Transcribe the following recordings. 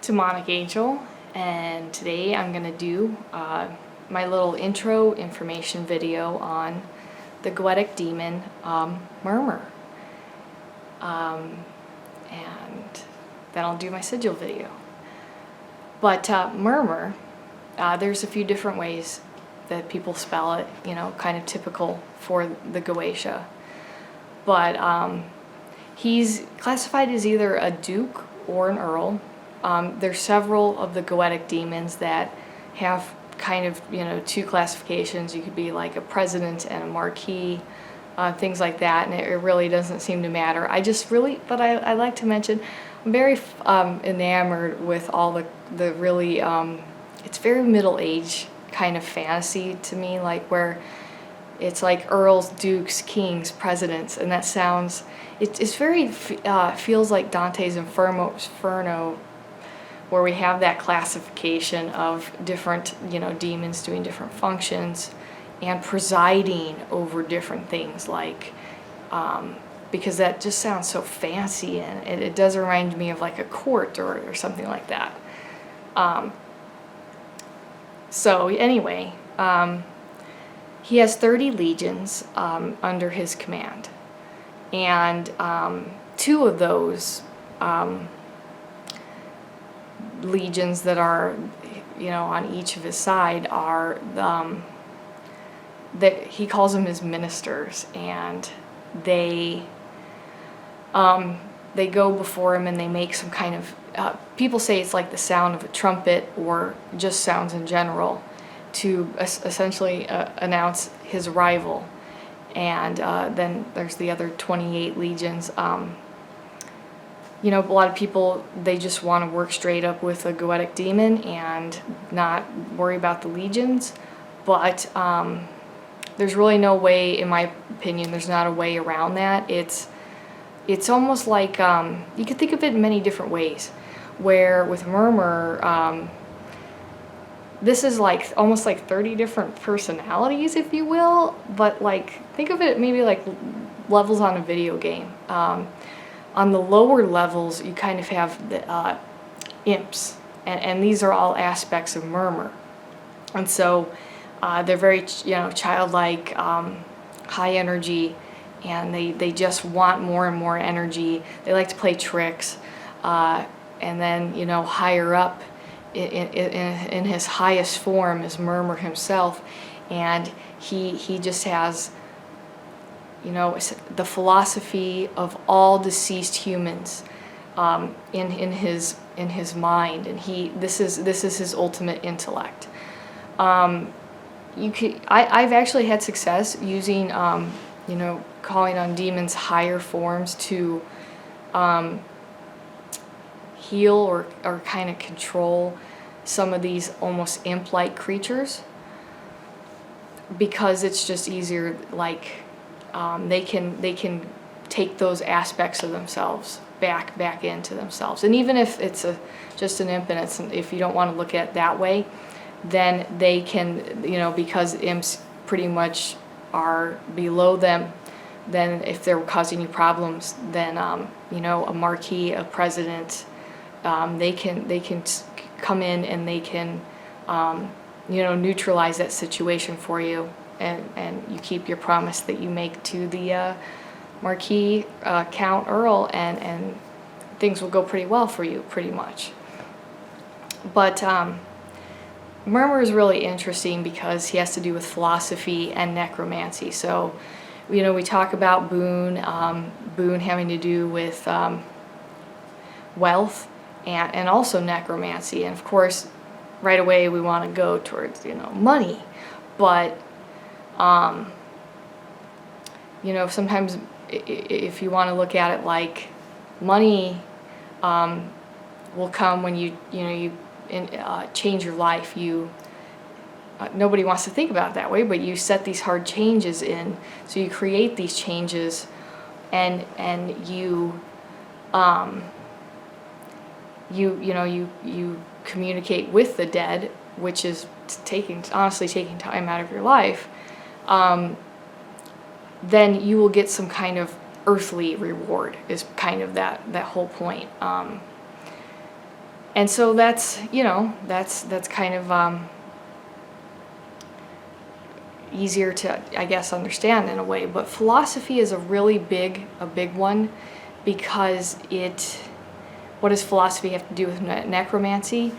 Demonic Angel, and today I'm going to do my little intro information video on the goetic demon Murmur. And then I'll do my sigil video. But Murmur, there's a few different ways that people spell it, you know, kind of typical for the Goetia. But he's classified as either a duke or an earl. There's several of the goetic demons that have kind of, you know, two classifications. You could be like a president and a marquis, things like that, and it really doesn't seem to matter. I like to mention, I'm very enamored with all the really, it's very middle age kind of fantasy to me, like where it's like earls, dukes, kings, presidents, and that sounds, it's very, feels like Dante's Inferno, where we have that classification of different, you know, demons doing different functions and presiding over different things, like, because that just sounds so fancy, and it does remind me of like a court or something like that. So anyway, he has 30 legions under his command, and two of those legions that are, you know, on each of his side are that he calls them his ministers, and they go before him and they make some kind of, people say it's like the sound of a trumpet or just sounds in general to essentially announce his arrival. And then there's the other 28 legions. You know, a lot of people, they just want to work straight up with a goetic demon and not worry about the legions, but there's really no way, in my opinion, there's not a way around that. It's almost like, you could think of it in many different ways, where with Murmur, this is like almost like 30 different personalities, if you will, but like, think of it maybe like levels on a video game. On the lower levels, you kind of have the imps, and these are all aspects of Murmur. And so they're very, you know, childlike, high energy, and they just want more and more energy. They like to play tricks, and then, you know, higher up in his highest form is Murmur himself, and he just has, you know, the philosophy of all deceased humans in his mind, and this is his ultimate intellect. I've actually had success using, you know, calling on demons' higher forms to heal or kind of control some of these almost imp-like creatures, because it's just easier, like, they can take those aspects of themselves back into themselves. And even if it's just an imp, and if you don't want to look at it that way, then they can, you know, because imps pretty much are below them, then if they're causing you problems, then you know, a marquis, a president, they can come in and they can you know, neutralize that situation for you, and you keep your promise that you make to the marquis, count, earl, and things will go pretty well for you, pretty much. But Murmur is really interesting because he has to do with philosophy and necromancy. So, you know, we talk about Boon having to do with wealth and also necromancy, and of course right away we want to go towards, you know, money, but you know, sometimes if you want to look at it like money will come when you change your life. Nobody wants to think about it that way, but you set these hard changes in, so you create these changes, and you communicate with the dead, which is honestly taking time out of your life. Then you will get some kind of earthly reward, is kind of that whole point. And so that's, that's kind of easier to, I guess, understand in a way. But philosophy is a really big one, because what does philosophy have to do with necromancy?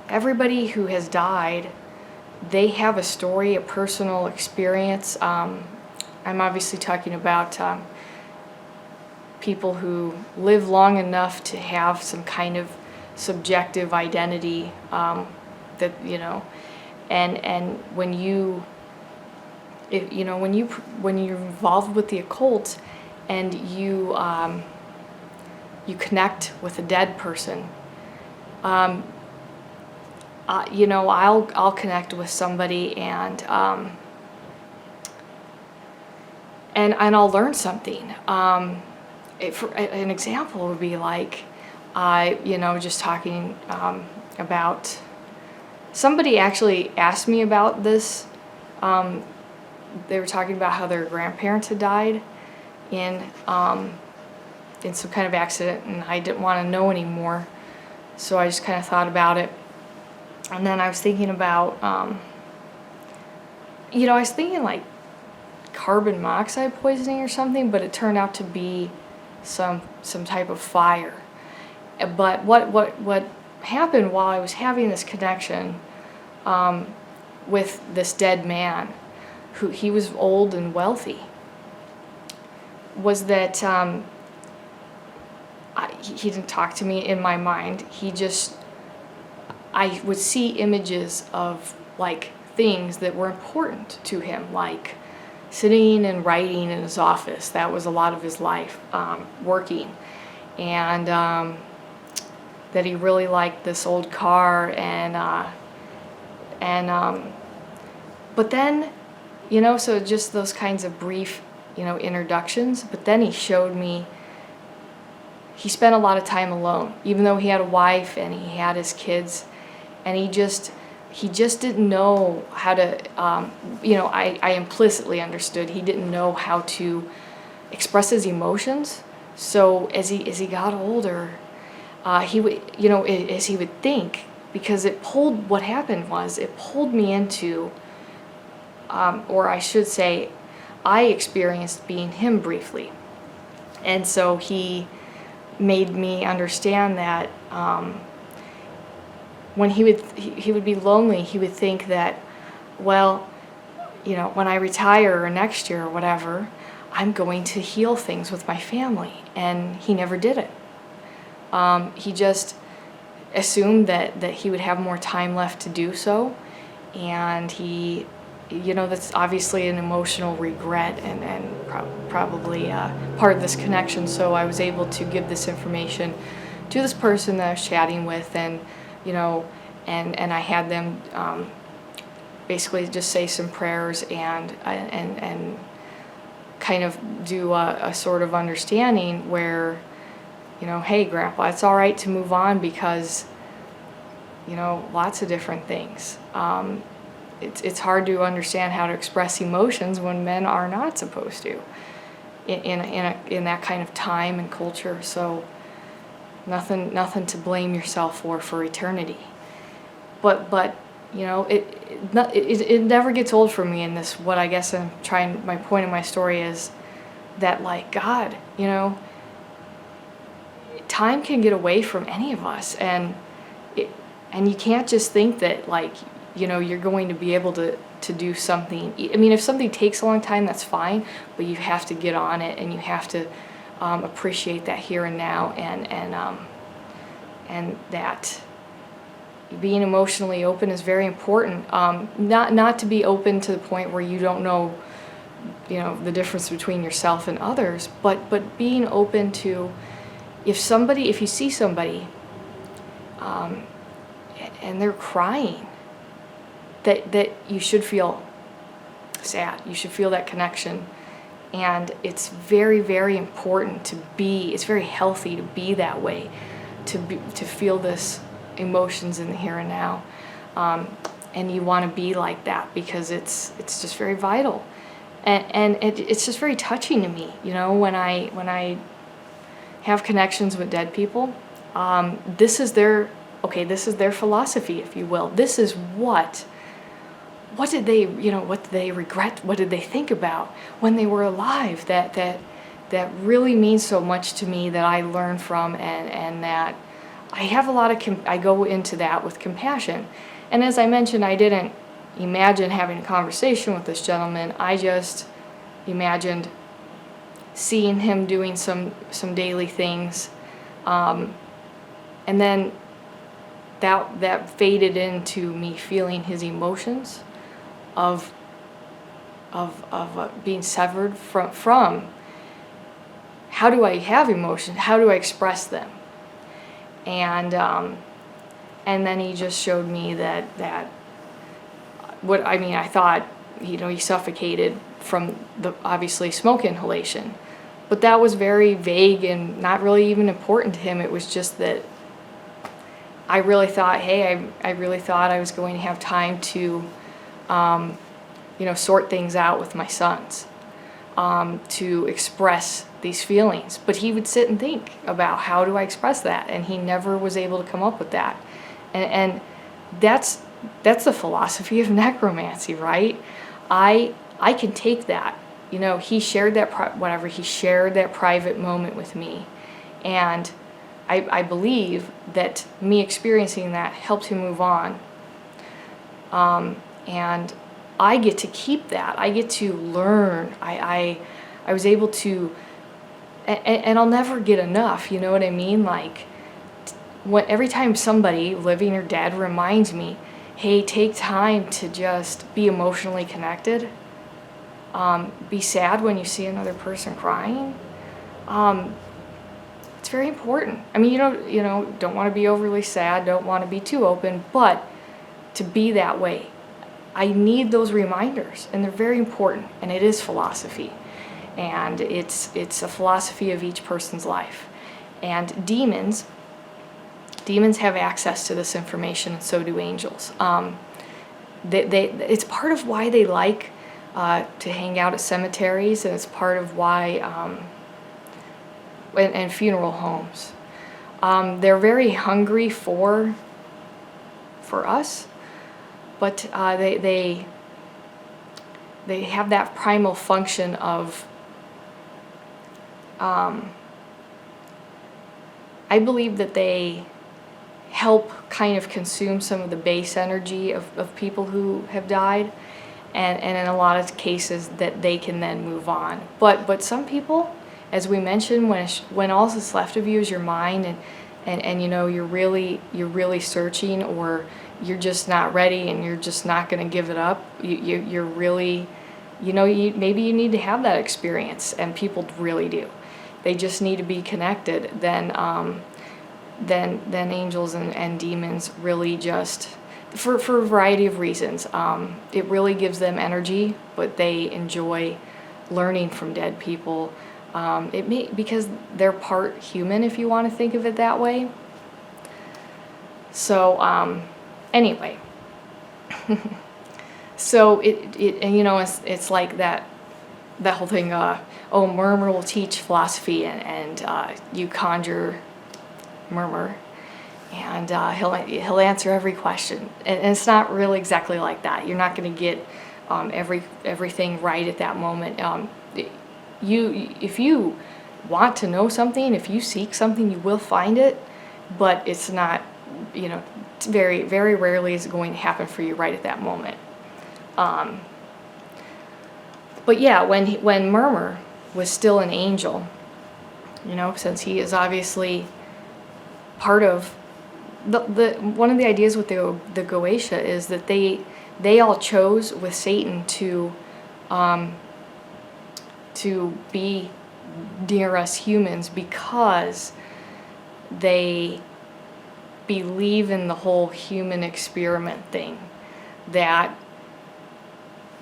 Everybody who has died, they have a story, a personal experience. I'm obviously talking about people who live long enough to have some kind of subjective identity, that, and when you're involved with the occult, and you connect with a dead person, I'll connect with somebody, and I'll learn something. An example would be like, just talking about, somebody actually asked me about this. They were talking about how their grandparents had died in some kind of accident, and I didn't want to know anymore, so I just kind of thought about it. And then I was thinking about, I was thinking like carbon monoxide poisoning or something, but it turned out to be some type of fire. But what happened while I was having this connection with this dead man, who he was old and wealthy, was that he didn't talk to me in my mind. I would see images of like things that were important to him, like sitting and writing in his office. That was a lot of his life, working, and that he really liked this old car, but then, so just those kinds of brief, introductions. But then he showed me, he spent a lot of time alone, even though he had a wife and he had his kids, and he just didn't know how to, I implicitly understood he didn't know how to express his emotions. So as he got older, he would, as he would think, because what happened was it pulled me into, or I should say, I experienced being him briefly. And so he made me understand that when he would be lonely, he would think that, well, when I retire or next year or whatever, I'm going to heal things with my family. And he never did it. He just assumed that he would have more time left to do so. And he, that's obviously an emotional regret and probably part of this connection. So I was able to give this information to this person that I was chatting with, and and I had them basically just say some prayers and kind of do a sort of understanding where, hey, Grandpa, it's all right to move on, because lots of different things. It's hard to understand how to express emotions when men are not supposed to in that kind of time and culture. So nothing to blame yourself for eternity. But it never gets old for me in this. What I guess my point of my story is that, like, God, time can get away from any of us, and you can't just think that, like, you're going to be able to do something. I mean, if something takes a long time, that's fine, but you have to get on it, and you have to appreciate that here and now, and that being emotionally open is very important. Not to be open to the point where you don't know, the difference between yourself and others, but being open to, if you see somebody and they're crying, that you should feel sad. You should feel that connection. And it's very, very important it's very healthy to be that way, to feel this emotions in the here and now. And you want to be like that, because it's just very vital. And it's just very touching to me, when I have connections with dead people, this is their philosophy, if you will. This is what did they regret? What did they think about when they were alive? That really means so much to me, that I learn from, and that I have a lot of, I go into that with compassion. And as I mentioned, I didn't imagine having a conversation with this gentleman. I just imagined seeing him doing some daily things. And then that faded into me feeling his emotions of being severed from how do I have emotions? How do I express them? And then he just showed me that I thought, he suffocated from the obviously smoke inhalation, but that was very vague and not really even important to him. It was just that I really thought, hey, I really thought I was going to have time to, sort things out with my sons, to express these feelings. But he would sit and think about, how do I express that? And he never was able to come up with that. And that's the philosophy of necromancy, right? I can take that. He shared that he shared that private moment with me, and I believe that me experiencing that helped him move on. And I get to keep that. I get to learn. I was able to, and I'll never get enough. You know what I mean? Like, every time somebody, living or dead, reminds me, hey, take time to just be emotionally connected. Be sad when you see another person crying. It's very important. I mean, don't want to be overly sad, don't want to be too open, but to be that way. I need those reminders, and they're very important, and it is philosophy. And it's a philosophy of each person's life. And demons have access to this information, and so do angels. It's part of why they like to hang out at cemeteries, and it's part of why, and funeral homes. They're very hungry for us, but they have that primal function of, I believe that they help kind of consume some of the base energy of people who have died, and in a lot of cases that they can then move on. But some people, as we mentioned, when all that's left of you is your mind, and you're really searching, or you're just not ready and you're just not going to give it up, you're really, maybe you need to have that experience, and people really do. They just need to be connected. Then angels and demons really just, for a variety of reasons, it really gives them energy, but they enjoy learning from dead people. Because they're part human, if you want to think of it that way. So anyway, so it's like that whole thing. Murmur will teach philosophy, and you conjure Murmur, and he'll answer every question. And it's not really exactly like that. You're not going to get everything right at that moment. If you want to know something, if you seek something, you will find it, but it's not, it's very, very rarely is it going to happen for you right at that moment. But yeah, when Murmur was still an angel, since he is obviously part of the one of the ideas with the Goetia is that they all chose with Satan to be near us humans, because they believe in the whole human experiment thing, that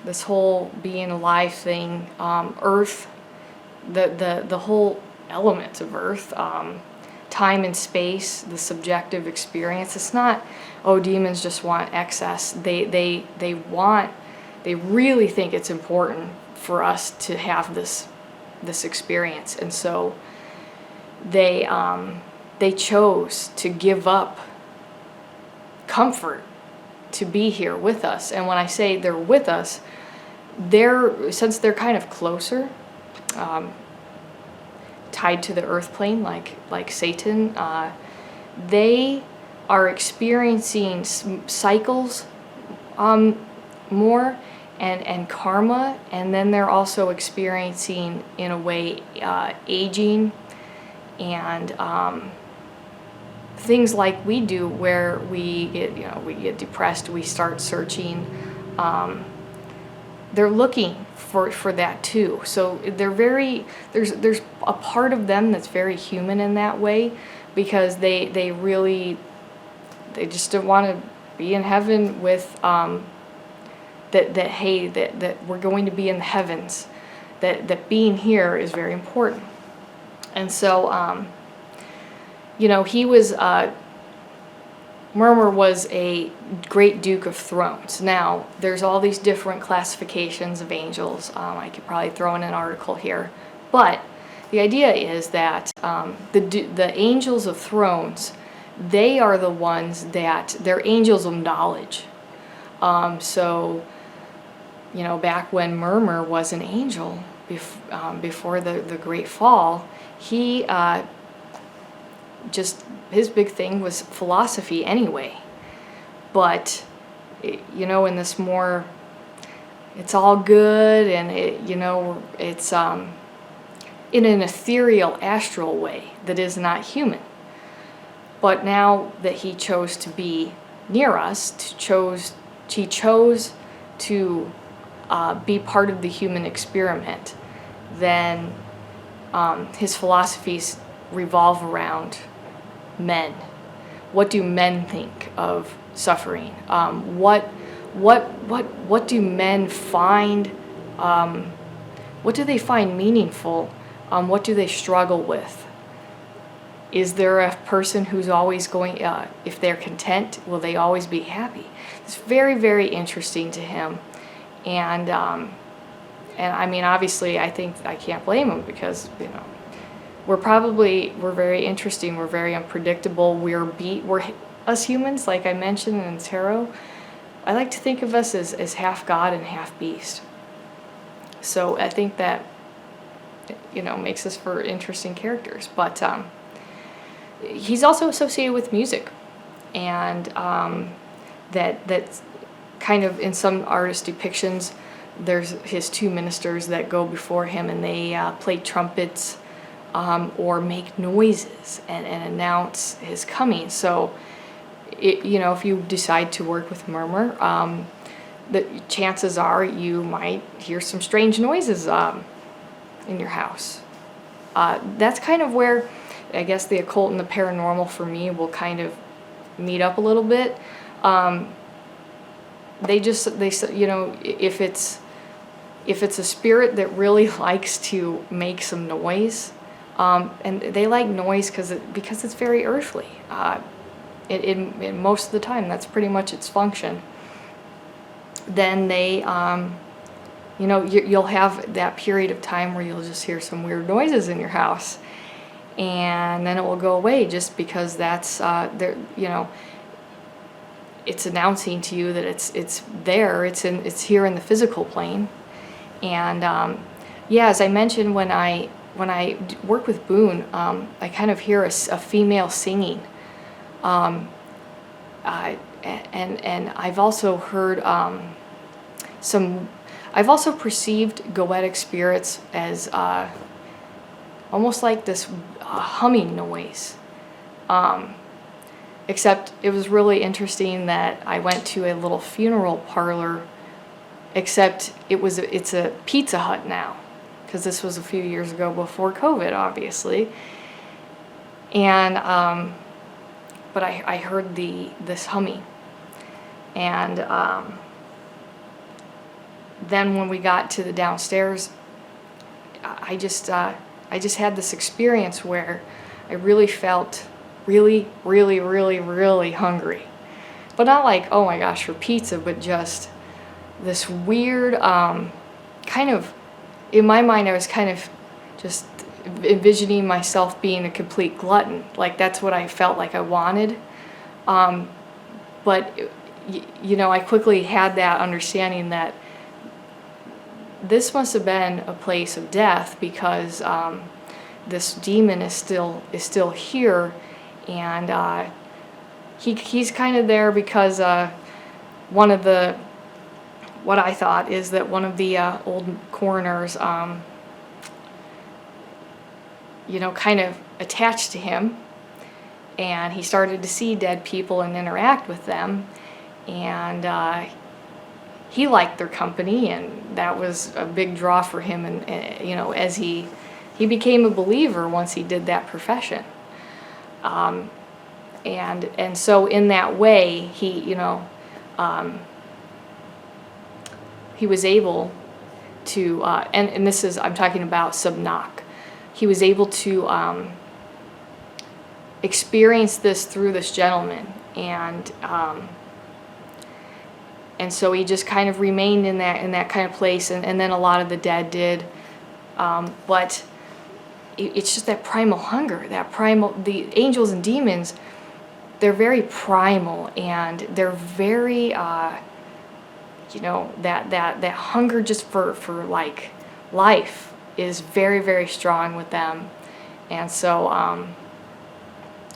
this whole being alive thing, Earth, the whole elements of Earth, time and space, the subjective experience. It's not, demons just want excess. They really think it's important for us to have this experience, and so they they chose to give up comfort to be here with us. And when I say they're with us, since they're kind of closer, tied to the earth plane, like Satan, they are experiencing cycles more, and karma, and then they're also experiencing, in a way, aging and things like we do, where we get depressed, we start searching. They're looking for that too. So there's a part of them that's very human in that way, because they just don't want to be in heaven with that we're going to be in the heavens, that being here is very important. And so he was Murmur was a great Duke of Thrones. Now, there's all these different classifications of angels. I could probably throw in an article here. But the idea is that the angels of thrones, they are the ones they're angels of knowledge. So, back when Murmur was an angel, before the Great Fall, he his big thing was philosophy anyway. But, in this more, it's all good, and it's in an ethereal, astral way that is not human. But now that he chose to be near us, he chose to be part of the human experiment, then his philosophies revolve around men. What do men think of suffering? What do men find? What do they find meaningful? What do they struggle with? Is there a person who's always going? If they're content, will they always be happy? It's very, very interesting to him, and I mean, obviously, I think I can't blame him, because we're very interesting, we're very unpredictable, we're us humans, like I mentioned in tarot, I like to think of us as half God and half beast. So I think that, makes us for interesting characters. But he's also associated with music, and that's kind of, in some artist depictions, there's his two ministers that go before him, and they play trumpets, or make noises and announce his coming. So, if you decide to work with Murmur, the chances are you might hear some strange noises in your house. That's kind of where, I guess, the occult and the paranormal for me will kind of meet up a little bit. If it's a spirit that really likes to make some noise, and they like noise because it's very earthly. In most of the time, that's pretty much its function. Then they, you'll have that period of time where you'll just hear some weird noises in your house, and then it will go away, just because that's it's announcing to you that it's there. It's here in the physical plane, and as I mentioned, when I work with Boone, I kind of hear a female singing, and I've also heard I've also perceived goetic spirits as almost like this humming noise. Except it was really interesting that I went to a little funeral parlor, except it's a Pizza Hut now, because this was a few years ago before COVID, obviously. And but I heard this humming, and then when we got to the downstairs, I just had this experience where I really felt really, really, really, really hungry. But not like, oh my gosh, for pizza, but just this weird kind of, in my mind, I was kind of just envisioning myself being a complete glutton. Like that's what I felt like I wanted. But you know, I quickly had that understanding that this must have been a place of death, because this demon is still here, and he's kind of there because one of the what I thought is that one of the old coroners, you know, kind of attached to him, and he started to see dead people and interact with them, and he liked their company, and that was a big draw for him. And you know, as he became a believer once he did that profession, and so in that way, he, you know, he was able to, and this is, I'm talking about Subnak. He was able to experience this through this gentleman, and so he just kind of remained in that kind of place, and then a lot of the dead did, but it's just that primal hunger, the angels and demons, they're very primal, and they're very, you know, that hunger just for like life is very, very strong with them. And so,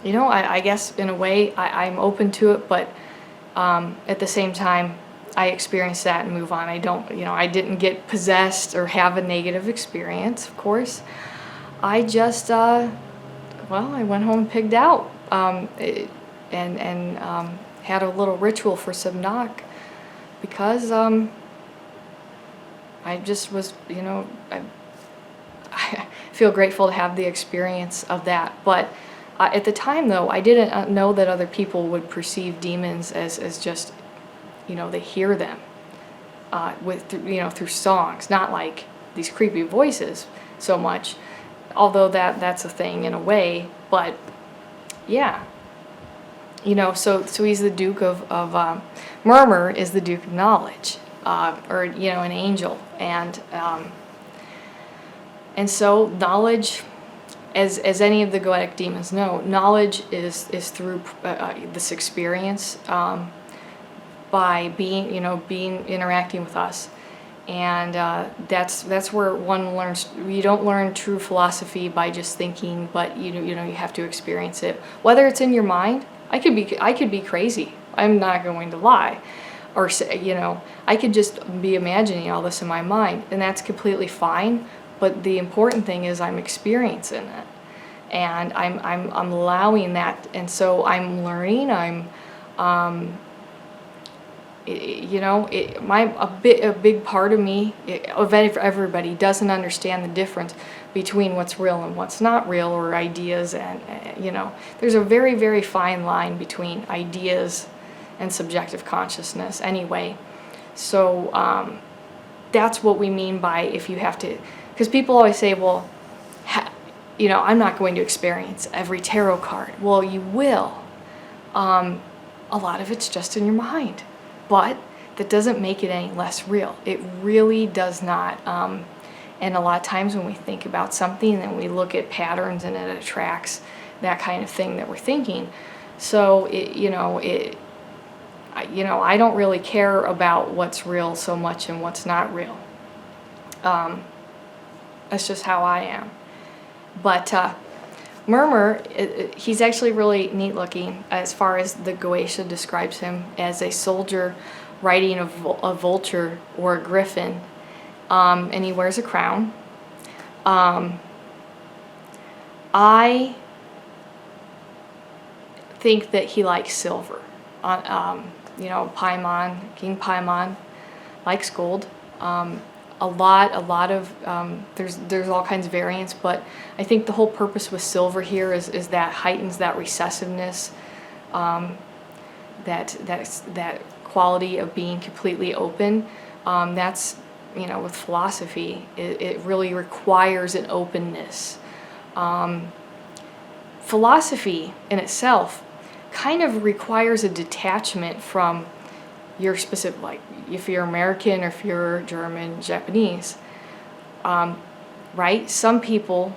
you know, I guess in a way I'm open to it, but at the same time, I experience that and move on. I don't, you know, I didn't get possessed or have a negative experience, of course. I just, well, I went home and pigged out, and had a little ritual for Subnak, because I just was, you know, I feel grateful to have the experience of that. But at the time, though, I didn't know that other people would perceive demons as just, you know, they hear them through songs, not like these creepy voices so much, although that's a thing in a way. But yeah, you know, so he's the Duke of Murmur is the Duke of Knowledge, or, you know, an angel, and so knowledge, as any of the goetic demons know, knowledge is through this experience, by interacting with us, and that's where one learns. You don't learn true philosophy by just thinking, but you have to experience it. Whether it's in your mind, I could be crazy. I'm not going to lie, or say, you know, I could just be imagining all this in my mind, and that's completely fine. But the important thing is I'm experiencing it, and I'm allowing that, and so I'm learning. A big part of me, of everybody, doesn't understand the difference between what's real and what's not real, or ideas, and you know, there's a very, very fine line between ideas and subjective consciousness anyway. So that's what we mean by, if you have to, because people always say, well, you know, I'm not going to experience every tarot card. Well, you will. A lot of it's just in your mind. But that doesn't make it any less real. It really does not. And a lot of times when we think about something, then we look at patterns, and it attracts that kind of thing that we're thinking. So I don't really care about what's real so much and what's not real. That's just how I am. But Murmur, he's actually really neat looking, as far as the Goetia describes him as a soldier riding a vulture or a griffin, and he wears a crown. I think that he likes silver. Paimon, King Paimon likes gold. A lot of there's all kinds of variants, but I think the whole purpose with silver here is that heightens that recessiveness, that quality of being completely open. That's, with philosophy, it really requires an openness. Philosophy in itself kind of requires a detachment from your specific, like if you're American or if you're German, Japanese. right? Some people,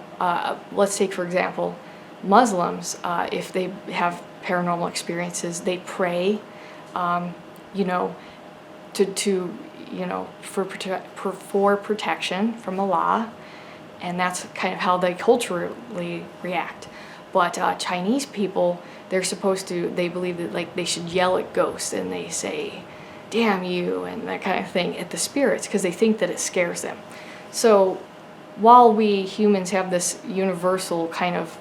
let's take for example, Muslims, if they have paranormal experiences, they pray, you know, to you know, for protection from Allah, and that's kind of how they culturally react. But Chinese people, they believe that like they should yell at ghosts, and they say, "Damn you," and that kind of thing at the spirits, because they think that it scares them. So while we humans have this universal kind of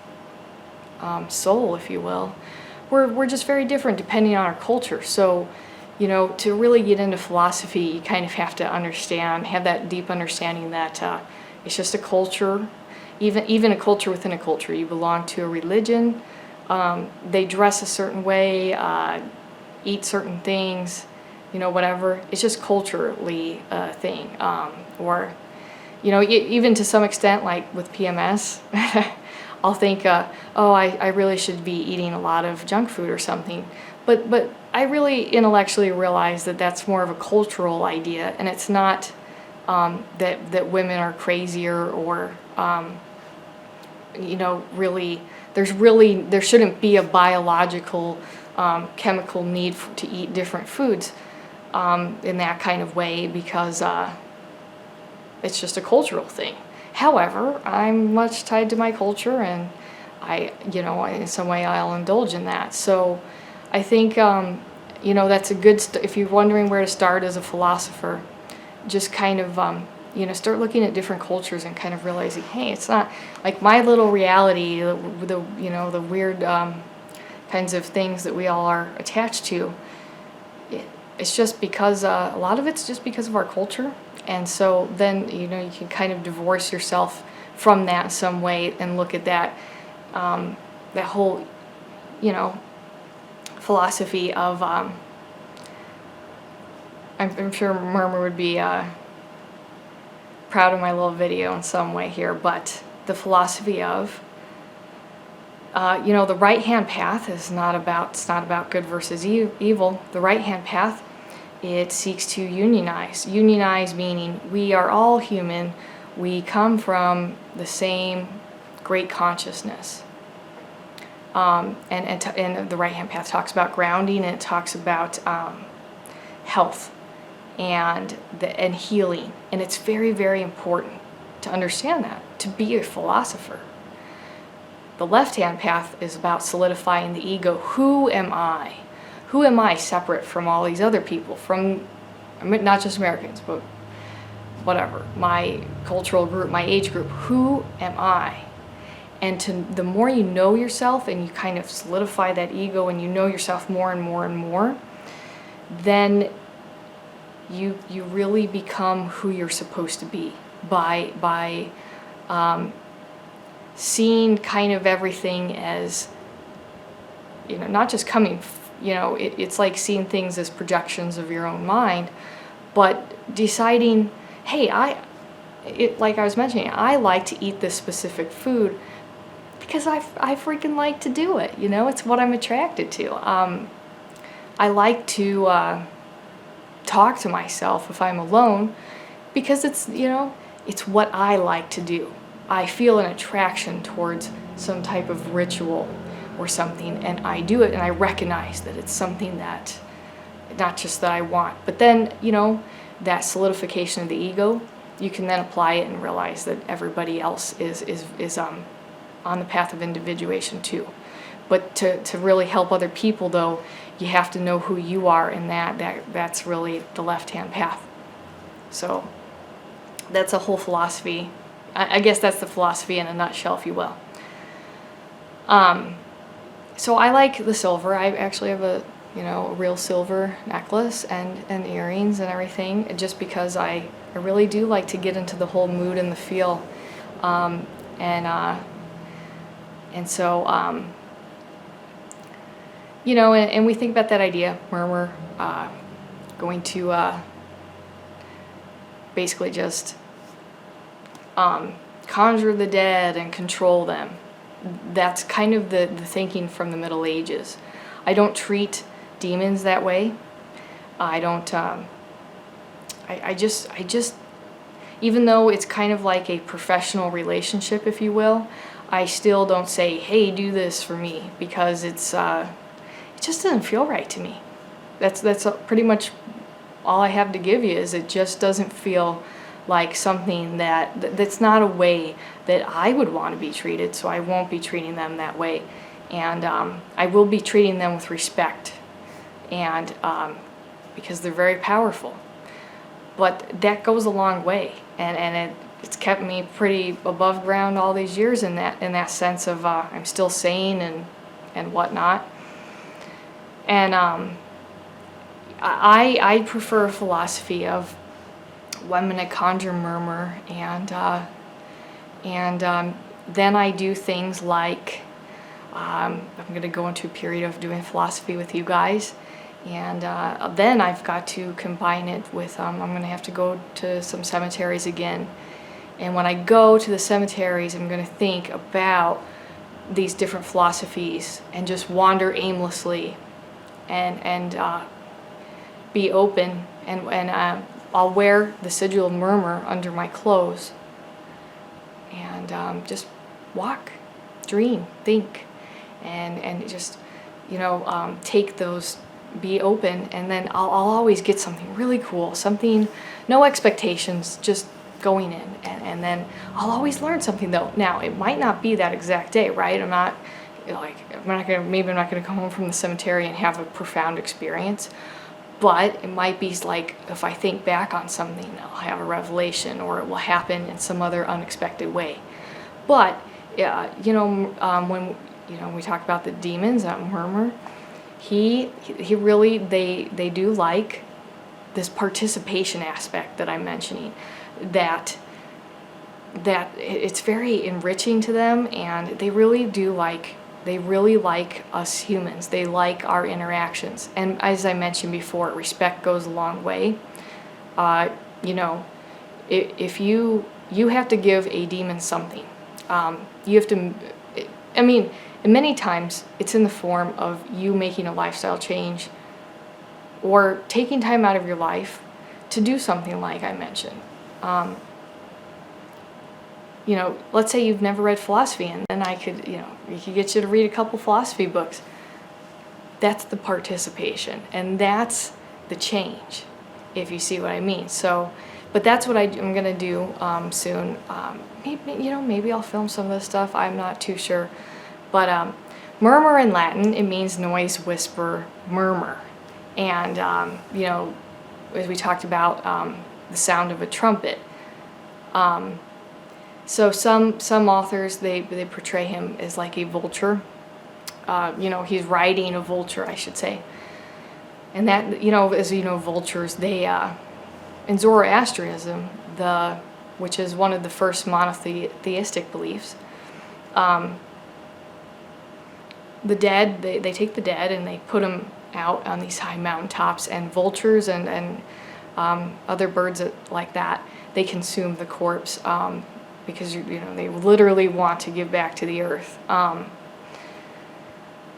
soul, if you will, we're just very different depending on our culture. So, you know, to really get into philosophy, you kind of have to have that deep understanding that it's just a culture, even a culture within a culture. You belong to a religion. They dress a certain way, eat certain things, you know, whatever. It's just culturally a thing. Or, you know, even to some extent, like with PMS, I'll think, oh, I really should be eating a lot of junk food or something. But I really intellectually realize that that's more of a cultural idea, and it's not that women are crazier or, you know, there shouldn't be a biological chemical need to eat different foods in that kind of way, because it's just a cultural thing. However, I'm much tied to my culture, and you know, in some way I'll indulge in that. So I think, you know, that's a good, if you're wondering where to start as a philosopher, just kind of, you know, start looking at different cultures and kind of realizing, hey, it's not like my little reality, you know, the weird kinds of things that we all are attached to. It's just because, a lot of it's just because of our culture. And so then, you know, you can kind of divorce yourself from that in some way and look at that, that whole, you know, philosophy of, I'm sure Murmur would be proud of my little video in some way here, but the philosophy of, you know, the right-hand path is it's not about good versus evil. The right-hand path, it seeks to unionize. Unionize meaning we are all human. We come from the same great consciousness. And the right-hand path talks about grounding, and it talks about health and healing. And it's very, very important to understand that, to be a philosopher. The left-hand path is about solidifying the ego. Who am I? Who am I separate from all these other people? From, not just Americans, but whatever, my cultural group, my age group. Who am I? And the more you know yourself and you kind of solidify that ego and you know yourself more and more and more, then you really become who you're supposed to be by seeing kind of everything as, you know, not just coming, you know, it's like seeing things as projections of your own mind, but deciding, hey, like I was mentioning, I like to eat this specific food because I freaking like to do it, you know, it's what I'm attracted to. I like to talk to myself if I'm alone because it's, you know, it's what I like to do. I feel an attraction towards some type of ritual or something, and I do it, and I recognize that it's something that, not just that I want, but then, you know, that solidification of the ego, you can then apply it and realize that everybody else is on the path of individuation too. But to really help other people, though, you have to know who you are, and that's really the left-hand path. So that's a whole philosophy. I guess that's the philosophy in a nutshell, if you will. So I like the silver. I actually have a real silver necklace and earrings and everything, just because I really do like to get into the whole mood and the feel. And so, you know, and we think about that idea where we're going to basically just conjure the dead and control them. That's kind of the thinking from the Middle Ages. I don't treat demons that way. I don't, I just, even though it's kind of like a professional relationship, if you will, I still don't say, hey, do this for me, because it just doesn't feel right to me. That's pretty much all I have to give you. Is it just doesn't feel like something that's not a way that I would want to be treated, so I won't be treating them that way. And I will be treating them with respect, and because they're very powerful. But that goes a long way, and it's kept me pretty above ground all these years in that sense of I'm still sane and whatnot. And I prefer a philosophy of, well, I'm going to conjure Murmur, and then I do things like I'm going to go into a period of doing philosophy with you guys, and then I've got to combine it with I'm going to have to go to some cemeteries again, and when I go to the cemeteries, I'm going to think about these different philosophies and just wander aimlessly, and be open, and I'll wear the sigil of Murmur under my clothes, and just walk, dream, think, and just, take those, be open, and then I'll always get something really cool, something, no expectations, just going in, and then I'll always learn something though. Now, it might not be that exact day, right? I'm not gonna come home from the cemetery and have a profound experience, but it might be like, if I think back on something, I'll have a revelation, or it will happen in some other unexpected way. But when we talk about the demons at Murmur, he really, they do like this participation aspect that I'm mentioning, that it's very enriching to them, and they really like us humans. They like our interactions, and as I mentioned before, respect goes a long way. If you have to give a demon something, you have to, and many times it's in the form of you making a lifestyle change, or taking time out of your life to do something like I mentioned. Let's say you've never read philosophy, and then we could get you to read a couple philosophy books. That's the participation, and that's the change, if you see what I mean. So, but that's what I'm gonna do soon. Maybe I'll film some of this stuff. I'm not too sure, but murmur in Latin, it means noise, whisper, murmur, and as we talked about, the sound of a trumpet. So some authors, they portray him as like a vulture. He's riding a vulture, I should say. And that, as vultures, they, in Zoroastrianism, which is one of the first monotheistic beliefs, the dead, they take the dead and they put them out on these high mountaintops, and vultures and other birds like that, they consume the corpse, because they literally want to give back to the earth.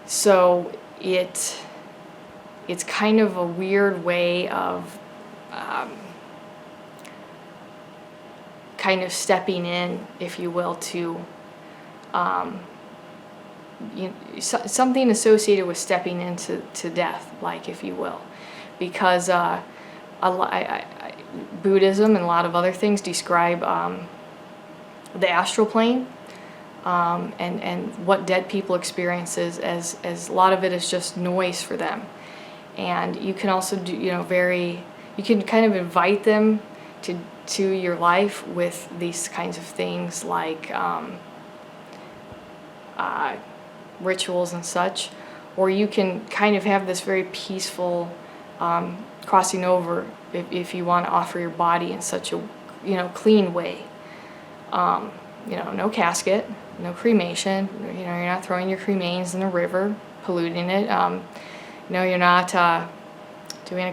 So it's kind of a weird way of kind of stepping in, if you will, to something associated with stepping into death, like, if you will, because Buddhism and a lot of other things describe the astral plane, and what dead people experience as a lot of it is just noise for them. And you can also do, you can kind of invite them to your life with these kinds of things like rituals and such, or you can kind of have this very peaceful crossing over, if you want to offer your body in such a clean way. No casket, no cremation. You're not throwing your cremains in the river, polluting it. You're not doing a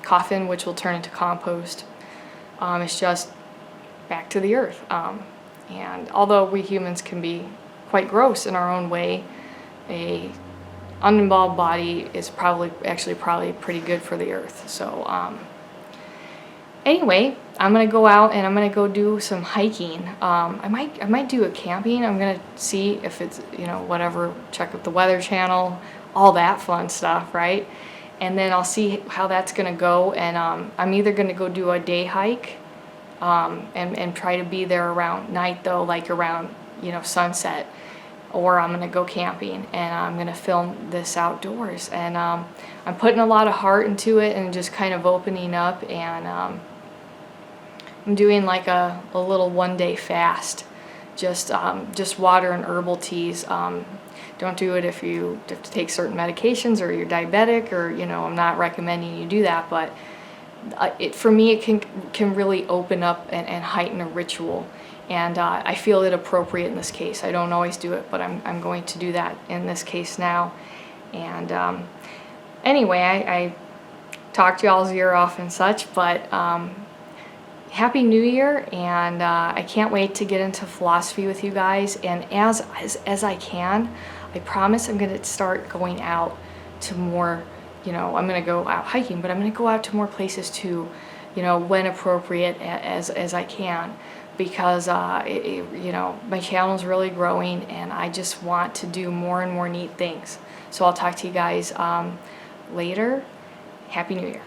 coffin which will turn into compost. It's just back to the earth. And although we humans can be quite gross in our own way, a uninvolved body is probably pretty good for the earth. So Anyway, I'm gonna go out and I'm gonna go do some hiking. I might do a camping. I'm gonna see if it's, you know, whatever, check with the Weather Channel, all that fun stuff, right? And then I'll see how that's gonna go. And I'm either gonna go do a day hike and try to be there around night though, like around, you know, sunset, or I'm gonna go camping and I'm gonna film this outdoors. And I'm putting a lot of heart into it and just kind of opening up, and I'm doing like a little one-day fast, just water and herbal teas. Don't do it if you have to take certain medications or you're diabetic, or, you know, I'm not recommending you do that, but for me it can really open up and heighten a ritual, and I feel it appropriate in this case. I don't always do it, but I'm going to do that in this case now. And anyway, I talked y'all's ear off and such, but Happy New Year, and I can't wait to get into philosophy with you guys. And as I can, I promise I'm going to start going out to more, you know, I'm going to go out hiking, but I'm going to go out to more places too, you know, when appropriate, as I can, because you know, my channel is really growing and I just want to do more and more neat things. So I'll talk to you guys later. Happy New Year.